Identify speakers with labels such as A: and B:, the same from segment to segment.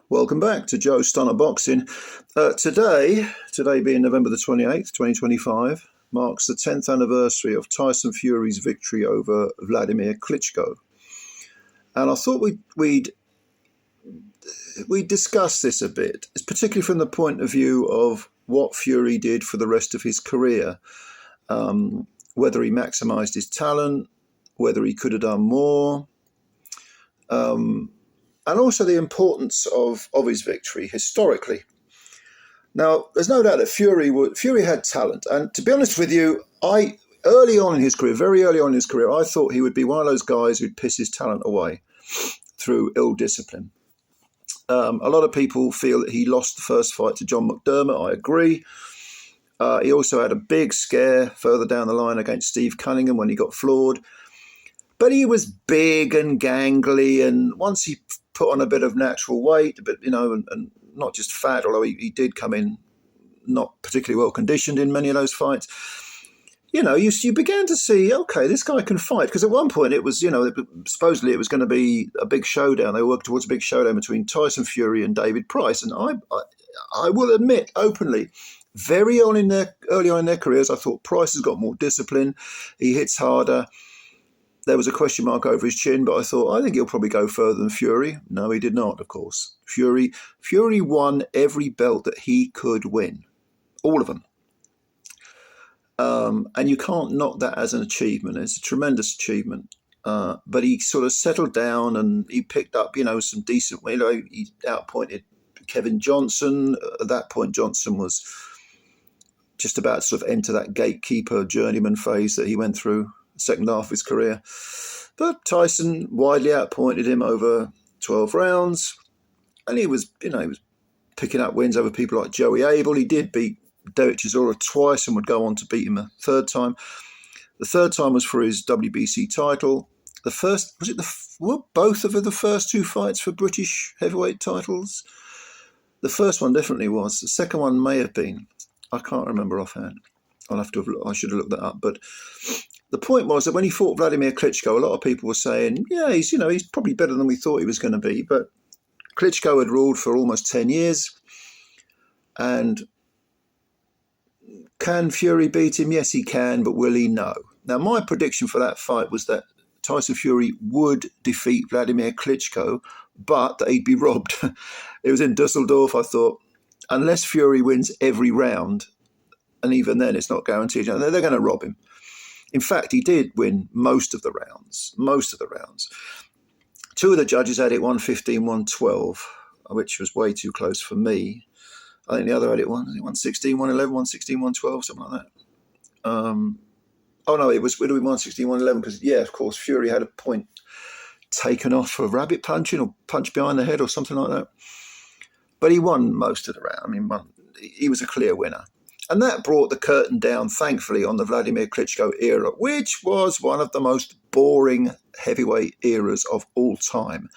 A: Welcome back to Joe Stunner Boxing. Today being November the 28th, 2025, marks the 10th anniversary of Tyson Fury's victory over Wladimir Klitschko. And I thought we'd discuss this a bit, particularly from the point of view of what Fury did for the rest of his career, whether he maximised his talent, whether he could have done more, and also the importance of his victory historically. Now, there's no doubt that Fury had talent, and to be honest with you, very early on in his career, I thought he would be one of those guys who'd piss his talent away through ill discipline. A lot of people feel that he lost the first fight to John McDermott. I agree. He also had a big scare further down the line against Steve Cunningham when he got floored. But he was big and gangly, and once he put on a bit of natural weight, and not just fat, although he did come in not particularly well conditioned in many of those fights, you began to see, okay, this guy can fight. Because at one point it was, supposedly it was going to be a big showdown. They worked towards a big showdown between Tyson Fury and David Price. And I will admit openly, very early on in their careers, I thought Price has got more discipline. He hits harder. There was a question mark over his chin, but I think he'll probably go further than Fury. No, he did not, of course. Fury won every belt that he could win. All of them. And you can't knock that as an achievement. It's a tremendous achievement. But he sort of settled down and he picked up, some decent... he outpointed Kevin Johnson. At that point, Johnson was just about to sort of enter that gatekeeper journeyman phase that he went through. Second half of his career. But Tyson widely outpointed him over 12 rounds. And he was picking up wins over people like Joey Abel. He did beat Derek Chisora twice and would go on to beat him a third time. The third time was for his WBC title. Were both of the first two fights for British heavyweight titles? The first one definitely was. The second one may have been. I can't remember offhand. I should have looked that up. But the point was that when he fought Wladimir Klitschko, a lot of people were saying, yeah, he's probably better than we thought he was going to be. But Klitschko had ruled for almost 10 years. And can Fury beat him? Yes, he can, but will he? No. Now, my prediction for that fight was that Tyson Fury would defeat Wladimir Klitschko, but that he'd be robbed. It was in Dusseldorf. I thought, unless Fury wins every round, and even then it's not guaranteed, they're going to rob him. In fact, he did win most of the rounds. Two of the judges had it 115, 112, which was way too close for me. I think the other had it 116, 111, 116, 112, something like that. It would have been 116, 111 because, yeah, of course, Fury had a point taken off for rabbit punching or punch behind the head or something like that. But he won most of the round. He was a clear winner. And that brought the curtain down, thankfully, on the Wladimir Klitschko era, which was one of the most boring heavyweight eras of all time.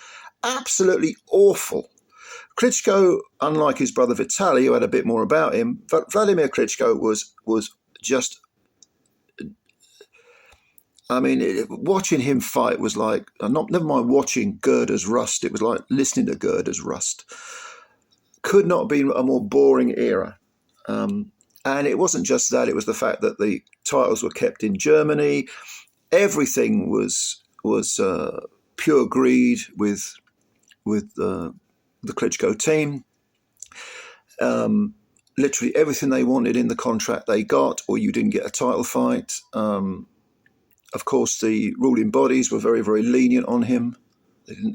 A: Absolutely awful. Klitschko, unlike his brother Vitaly, who had a bit more about him, Wladimir Klitschko was just... watching him fight was like... never mind watching Gerda's Rust, it was like listening to Gerda's Rust. Could not have been a more boring era. And it wasn't just that, it was the fact that the titles were kept in Germany. Everything was pure greed with the Klitschko team. Literally everything they wanted in the contract they got, or you didn't get a title fight. Of course, the ruling bodies were very, very lenient on him.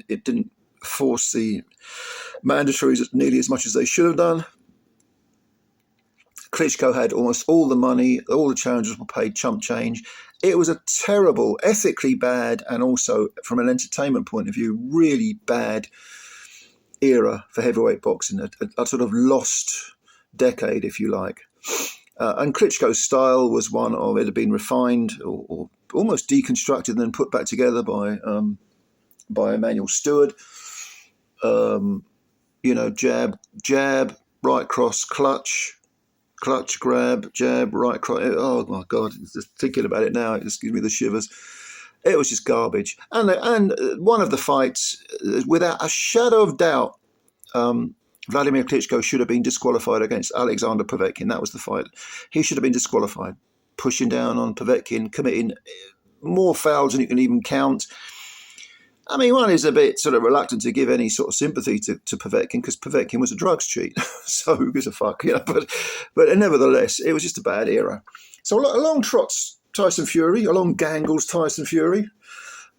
A: It didn't force the mandatories nearly as much as they should have done. Klitschko had almost all the money, all the challengers were paid chump change. It was a terrible, ethically bad, and also from an entertainment point of view, really bad era for heavyweight boxing, a sort of lost decade, if you like. And Klitschko's style was one of, it had been refined or almost deconstructed and then put back together by Emmanuel Stewart. Jab, right cross, clutch, grab, jab, right cross. Oh my God, just thinking about it now, it just gives me the shivers. It was just garbage. And one of the fights, without a shadow of doubt, Wladimir Klitschko should have been disqualified against Alexander Povetkin. That was the fight. He should have been disqualified. Pushing down on Povetkin, committing more fouls than you can even count. I mean, one is a bit sort of reluctant to give any sort of sympathy to Povetkin because Povetkin was a drugs cheat. So who gives a fuck, you know? But nevertheless, it was just a bad era. So along trots Tyson Fury, along gangles Tyson Fury,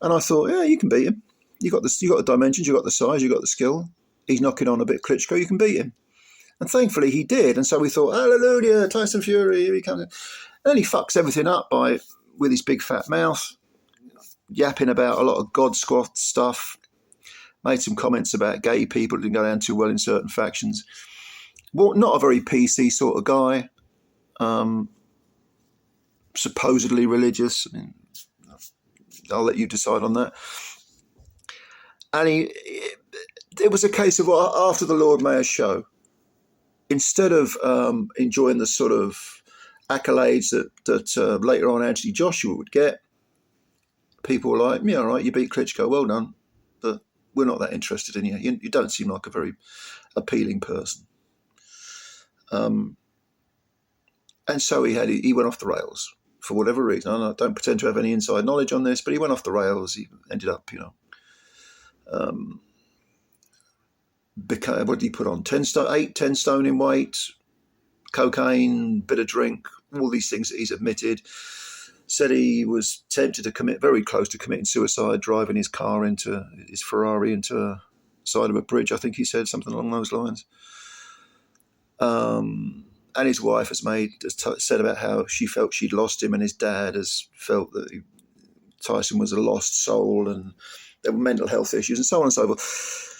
A: and I thought, yeah, you can beat him. You got the dimensions, you got the size, you got the skill. He's knocking on a bit Klitschko, you can beat him. And thankfully he did. And so we thought, hallelujah, Tyson Fury, here he comes. And then he fucks everything up with his big fat mouth, yapping about a lot of God squat stuff, made some comments about gay people that didn't go down too well in certain factions. Well, not a very PC sort of guy, supposedly religious. I mean, I'll let you decide on that. And it was a case of after the Lord Mayor's show, instead of enjoying the sort of accolades that later on Anthony Joshua would get, people were like, yeah, all right, you beat Klitschko, well done, but we're not that interested in you. You don't seem like a very appealing person. And so he went off the rails for whatever reason. I don't pretend to have any inside knowledge on this, but he went off the rails. He ended up, what did he put on? 10 stone in weight, cocaine, bit of drink, all these things that he's admitted. Said he was tempted to very close to committing suicide, driving his Ferrari into the side of a bridge. I think he said something along those lines. And his wife has said about how she felt she'd lost him, and his dad has felt that Tyson was a lost soul, and there were mental health issues, and so on and so forth.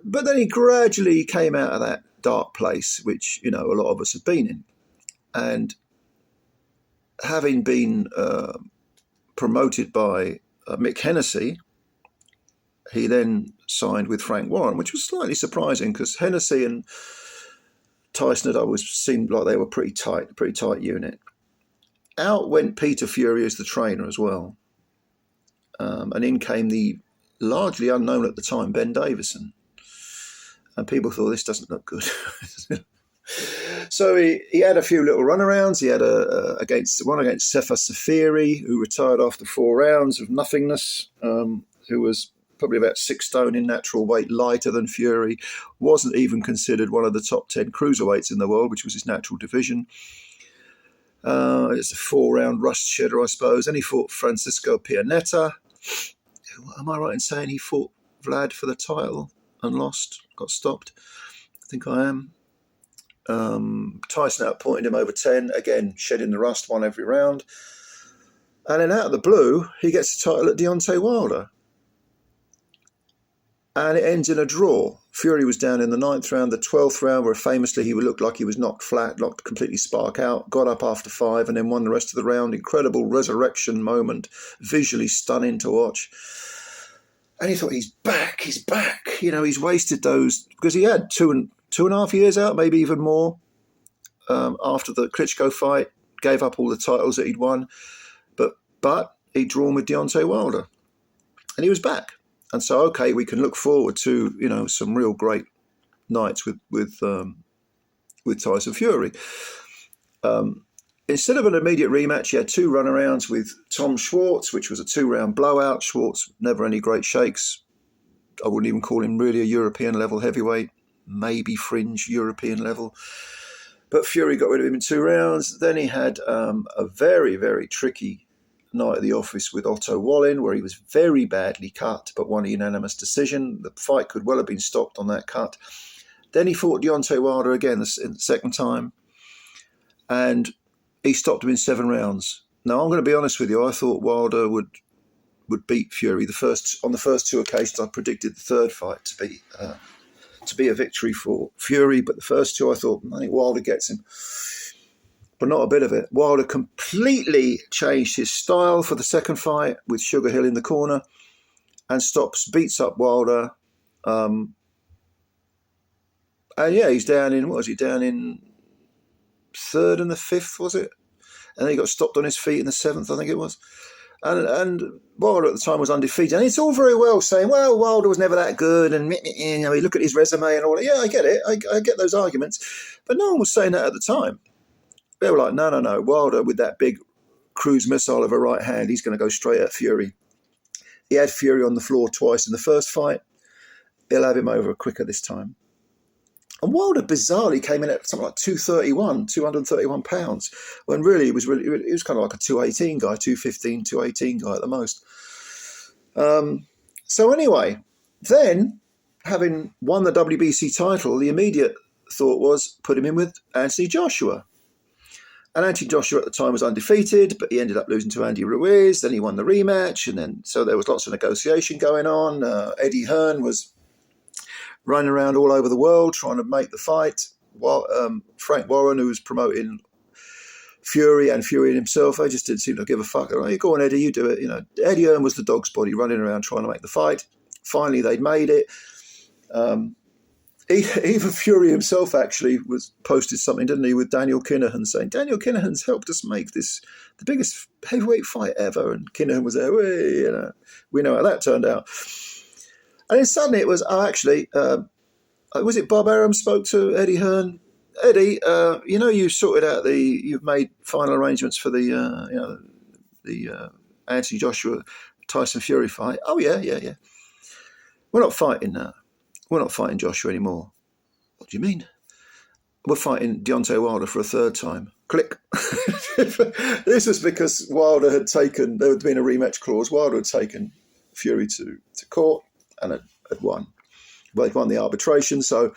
A: But then he gradually came out of that dark place, which, a lot of us have been in. And having been promoted by Mick Hennessy, he then signed with Frank Warren, which was slightly surprising because Hennessy and Tyson had always seemed like they were pretty tight unit. Out went Peter Fury as the trainer as well. And in came the largely unknown at the time Ben Davison. And people thought, this doesn't look good. So he had a few little runarounds. He had one against Sefa Safiri, who retired after 4 rounds of nothingness, who was probably about 6 stone in natural weight, lighter than Fury, wasn't even considered one of the top 10 cruiserweights in the world, which was his natural division. It's a 4-round rust shedder, I suppose. Then he fought Francisco Pianeta. Am I right in saying he fought Wlad for the title and lost, got stopped? I think I am. Tyson outpointed him over 10, again, shedding the rust, won every round. And then out of the blue, he gets the title at Deontay Wilder. And it ends in a draw. Fury was down in the 9th round, the 12th round, where famously he would look like he was knocked flat, knocked completely spark out, got up after 5 and then won the rest of the round. Incredible resurrection moment, visually stunning to watch. And he thought, he's back. He's wasted those, because he had two and a half years out, maybe even more, after the Klitschko fight, gave up all the titles that he'd won, but he'd drawn with Deontay Wilder, and he was back. And so, okay, we can look forward to some real great nights with Tyson Fury. Instead of an immediate rematch, he had 2 runarounds with Tom Schwartz, which was a 2-round blowout. Schwartz, never any great shakes. I wouldn't even call him really a European level heavyweight, maybe fringe European level. But Fury got rid of him in 2 rounds. Then he had a very, very tricky night at the office with Otto Wallin, where he was very badly cut, but won a unanimous decision. The fight could well have been stopped on that cut. Then he fought Deontay Wilder again the second time, and he stopped him in 7 rounds. Now, I'm going to be honest with you. I thought Wilder would beat Fury. On the first 2 occasions, I predicted the third fight to be a victory for Fury, but the first 2, I thought, I think Wilder gets him. But not a bit of it. Wilder completely changed his style for the second fight with Sugar Hill in the corner and beats up Wilder. And yeah, he's down in, down in 3rd and the 5th, was it? And then he got stopped on his feet in the 7th, I think it was. And Wilder at the time was undefeated. And it's all very well saying, well, Wilder was never that good, and you know, look at his resume and all that. Yeah, I get it. I get those arguments. But no one was saying that at the time. They were like, no. Wilder, with that big cruise missile of a right hand, he's going to go straight at Fury. He had Fury on the floor twice in the first fight. He'll have him over quicker this time. And Wilder bizarrely came in at something like 231 pounds, when really he was kind of like a 218 guy, 215, 218 guy at the most. So anyway, then having won the WBC title, the immediate thought was put him in with Anthony Joshua. And Anthony Joshua at the time was undefeated, but he ended up losing to Andy Ruiz. Then he won the rematch, and then so there was lots of negotiation going on. Eddie Hearn was running around all over the world trying to make the fight. While Frank Warren, who was promoting Fury and himself, they just didn't seem to give a fuck. They're like, go on, Eddie, you do it. You know, Eddie Hearn was the dog's body running around trying to make the fight. Finally, they'd made it. Even Fury himself actually posted something, didn't he, with Daniel Kinahan saying, Daniel Kinahan's helped us make this the biggest heavyweight fight ever. And Kinahan was there, you know, we know how that turned out. And then suddenly it was, was it Bob Arum spoke to Eddie Hearn? Eddie, you know, you've made final arrangements for the Anthony Joshua Tyson Fury fight. Oh yeah. We're not fighting now. We're not fighting Joshua anymore. What do you mean? We're fighting Deontay Wilder for a third time. Click. This was because Wilder there had been a rematch clause. Wilder had taken Fury to court and had won. Well, they'd won the arbitration, so,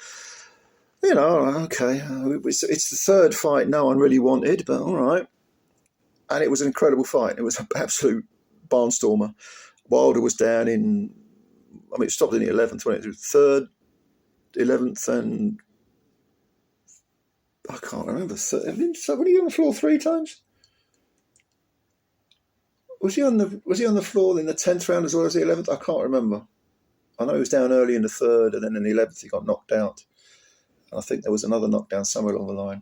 A: you know, okay, it's the third fight no one really wanted, but all right. And it was an incredible fight. It was an absolute barnstormer. Wilder was down it stopped in the 11th, when it was third, 11th, and I can't remember. So, was he on the floor 3 times? Was he on the floor in the 10th round as well as the 11th? I can't remember. I know he was down early in the 3rd, and then in the 11th he got knocked out. I think there was another knockdown somewhere along the line.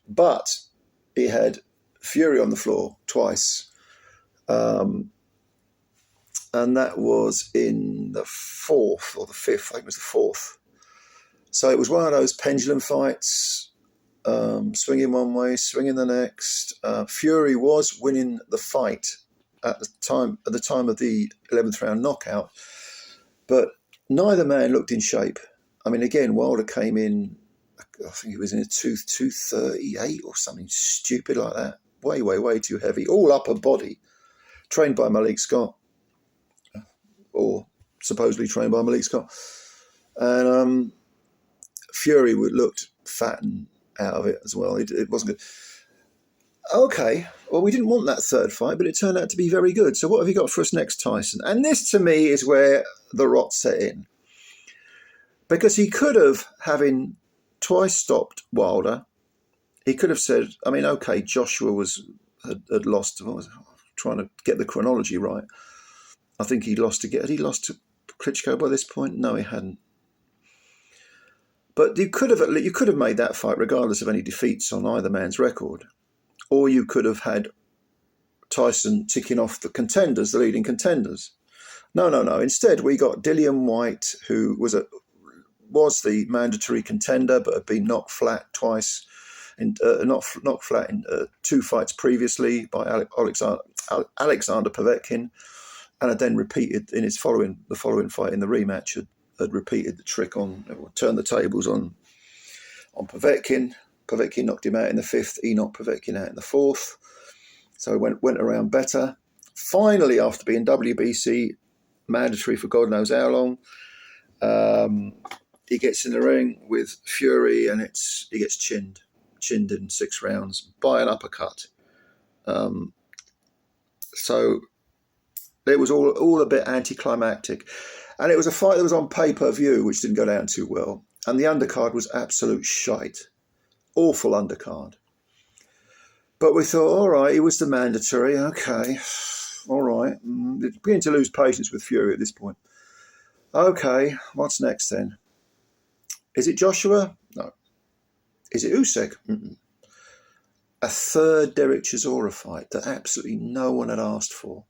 A: But he had Fury on the floor twice. And that was in the 4th or the 5th, I think it was the 4th. So it was one of those pendulum fights, swinging one way, swinging the next. Fury was winning the fight at the time of the 11th round knockout, but neither man looked in shape. I mean, again, Wilder came in, I think he was in a 238 or something stupid like that. Way too heavy, all upper body, trained by Malik Scott. Or supposedly trained by Malik Scott. And Fury looked fat and out of it as well. It wasn't good. Okay, well, we didn't want that third fight, but it turned out to be very good. So what have you got for us next, Tyson? And this, to me, is where the rot set in. Because he could have, having twice stopped Wilder, he could have said, I mean, okay, Joshua had lost, I was trying to get the chronology right. I think had he lost to Klitschko by this point? No, he hadn't. But you could have made that fight regardless of any defeats on either man's record. Or you could have had Tyson ticking off the leading contenders. No. Instead, we got Dillian Whyte, who was the mandatory contender, but had been knocked flat twice, knocked flat in 2 fights previously by Alexander Povetkin. And had then repeated in the following fight in the rematch, had repeated the trick turned the tables on Povetkin. Povetkin knocked him out in the 5th. He knocked Povetkin out in the 4th. So it went around better. Finally, after being WBC mandatory for God knows how long, he gets in the ring with Fury, and he gets chinned in 6 rounds by an uppercut. So it was all a bit anticlimactic. And it was a fight that was on pay-per-view, which didn't go down too well. And the undercard was absolute shite. Awful undercard. But we thought, all right, he was the mandatory. Okay, all right. Beginning to lose patience with Fury at this point. Okay, what's next then? Is it Joshua? No. Is it Usyk? Mm-mm. A third Derek Chisora fight that absolutely no one had asked for.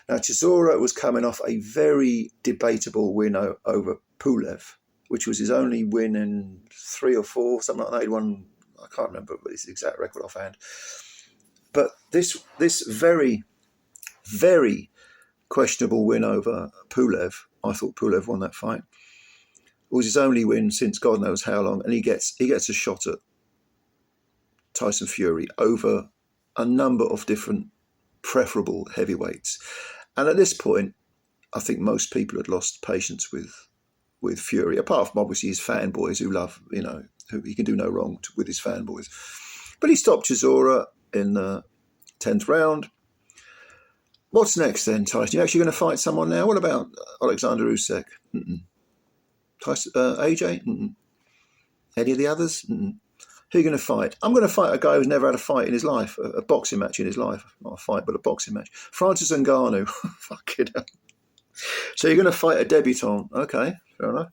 A: Now, Chisora was coming off a very debatable win over Pulev, which was his only win in 3 or 4, something like that. He'd won, I can't remember his exact record offhand. But this very, very questionable win over Pulev, I thought Pulev won that fight, was his only win since God knows how long, and he gets a shot at Tyson Fury over a number of different preferable heavyweights. And at this point, I think most people had lost patience with Fury, apart from obviously his fanboys who love, who he can do no wrong with his fanboys. But he stopped Chisora in the 10th round. What's next then, Tyson? You actually going to fight someone now? What about Alexander Usyk? Tyson, AJ? Any of the others? Who are you going to fight? I'm going to fight a guy who's never had a fight in his life, a boxing match in his life. Not a fight, but a boxing match. Francis Ngannou. Fuck it up. So you're going to fight a debutant. Okay, fair enough.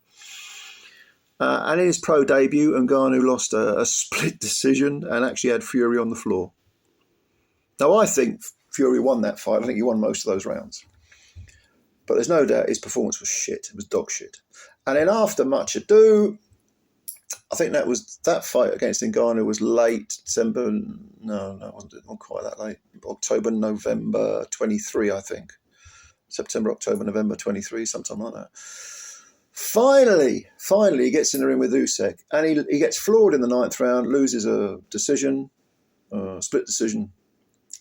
A: And in his pro debut, Ngannou lost a split decision and actually had Fury on the floor. Now, I think Fury won that fight. I think he won most of those rounds. But there's no doubt his performance was shit. It was dog shit. And then after much ado, I think that fight against Ngannou was late December. No, it wasn't quite that late. October, November 23, I think. September, October, November 23, sometime like that. Finally, he gets in the ring with Usyk, and he gets floored in the 9th round, loses a decision, split decision.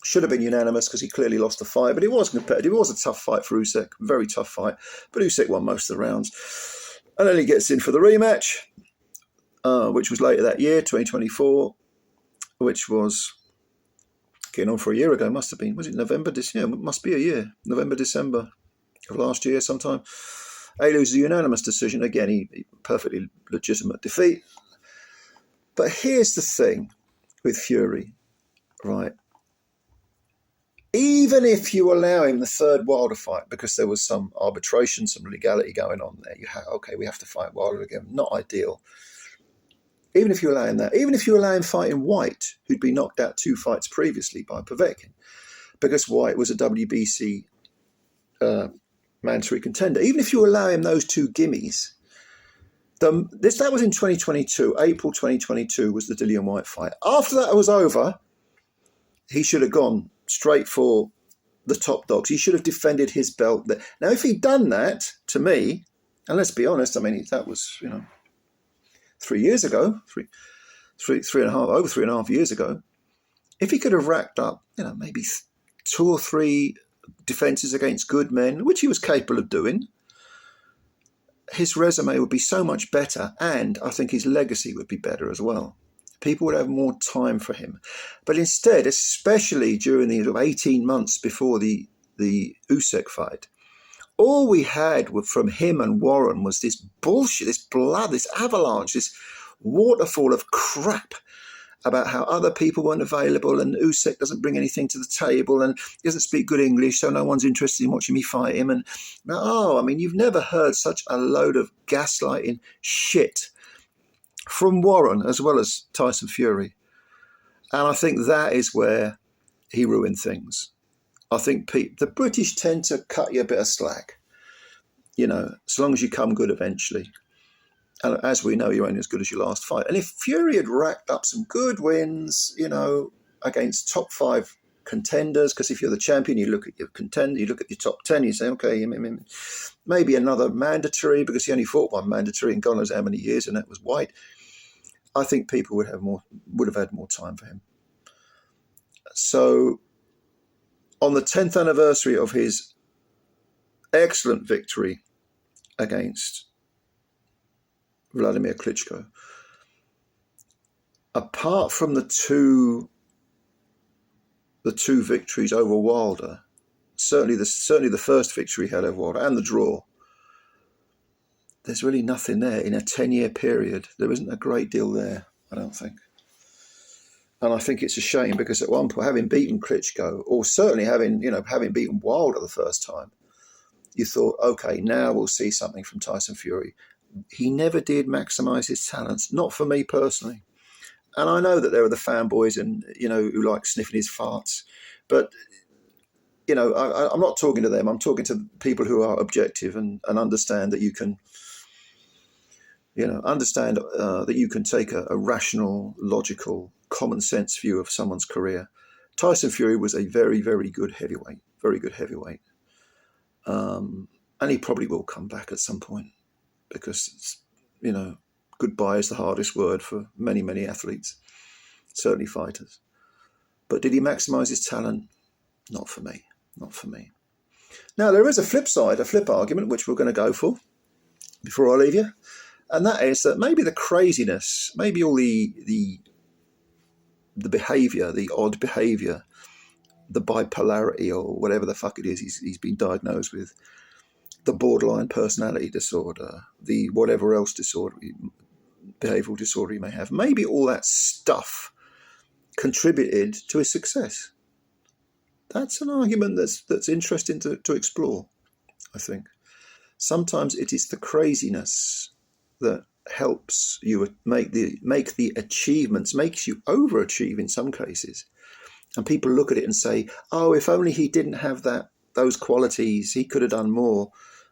A: Should have been unanimous because he clearly lost the fight, but it was competitive. It was a tough fight for Usyk, very tough fight, but Usyk won most of the rounds. And then he gets in for the rematch, which was later that year, 2024, which was getting on for a year ago, must have been. Was it November? Yeah, it must be a year. November, December of last year sometime. He loses a unanimous decision. Again, he perfectly legitimate defeat. But here's the thing with Fury, right? Even if you allow him the 3rd Wilder fight, because there was some arbitration, some legality going on there, we have to fight Wilder again. Not ideal. Even if you allow him that, even if you allow him fighting White, who'd been knocked out 2 fights previously by Povetkin, because White was a WBC mandatory contender. Even if you allow him those 2 gimmies, that was in 2022. April 2022 was the Dillian White fight. After that was over, he should have gone straight for the top dogs. He should have defended his belt there. Now, if he'd done that, to me, and let's be honest, I mean, that was, 3 years ago, over 3.5 years ago, if he could have racked up, maybe 2 or 3 defences against good men, which he was capable of doing, his resume would be so much better, and I think his legacy would be better as well. People would have more time for him. But instead, especially during the 18 months before the Usyk fight, all we had from him and Warren was this bullshit, this blood, this avalanche, this waterfall of crap about how other people weren't available and Usyk doesn't bring anything to the table and he doesn't speak good English, so no one's interested in watching me fight him. And, you've never heard such a load of gaslighting shit from Warren as well as Tyson Fury. And I think that is where he ruined things. I think the British tend to cut you a bit of slack, as long as you come good eventually. And as we know, you're only as good as your last fight. And if Fury had racked up some good wins, against top 5 contenders, because if you're the champion, you look at your contender, you look at your top 10, you say, okay, maybe another mandatory, because he only fought one mandatory in God knows how many years, and that was White. I think people would have had more time for him. So on the 10th anniversary of his excellent victory against Wladimir Klitschko, apart from the two victories over Wilder, certainly the first victory he had over Wilder and the draw, there's really nothing there. In a 10-year period, there isn't a great deal there, I don't think. And I think it's a shame because at one point, having beaten Klitschko, or certainly having beaten Wilder the first time, you thought, okay, now we'll see something from Tyson Fury. He never did maximise his talents, not for me personally. And I know that there are the fanboys and, who like sniffing his farts. But you know, I'm not talking to them. I'm talking to people who are objective and understand that you can, you know, understand that you can take a rational, logical, common sense view of someone's career. Tyson Fury was a very, very good heavyweight, very good heavyweight. And he probably will come back at some point because, it's, you know, goodbye is the hardest word for many, many athletes, certainly fighters. But did he maximise his talent? Not for me, not for me. Now, there is a flip side, a flip argument, which we're going to go for before I leave you. And that is that maybe the craziness, maybe all the behaviour, the odd behaviour, the bipolarity or whatever the fuck it is he's been diagnosed with, the borderline personality disorder, the whatever else disorder, behavioural disorder he may have, maybe all that stuff contributed to his success. That's an argument that's interesting to explore, I think. Sometimes it is the craziness that helps you make the achievements, makes you overachieve in some cases. And people look at it and say, oh, if only he didn't have those qualities, he could have done more.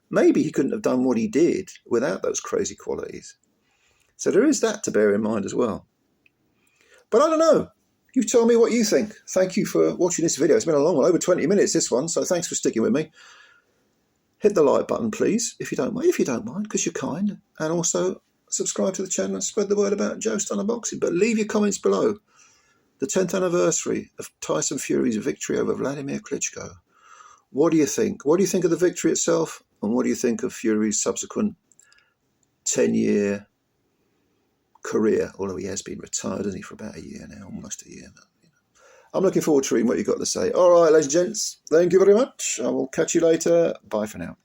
A: Maybe he couldn't have done what he did without those crazy qualities. So there is that to bear in mind as well. But I don't know. You tell me what you think. Thank you for watching this video. It's been a long one, over 20 minutes, this one. So thanks for sticking with me. Hit the like button, please, if you don't mind, because you're kind. And also subscribe to the channel and spread the word about Joe Stunner Boxing. But leave your comments below. The 10th anniversary of Tyson Fury's victory over Wladimir Klitschko. What do you think? What do you think of the victory itself? And what do you think of Fury's subsequent 10-year career? Although he has been retired, hasn't he, for about a year now, almost a year. But, you know. I'm looking forward to reading what you've got to say. All right, ladies and gents, thank you very much. I will catch you later. Bye for now.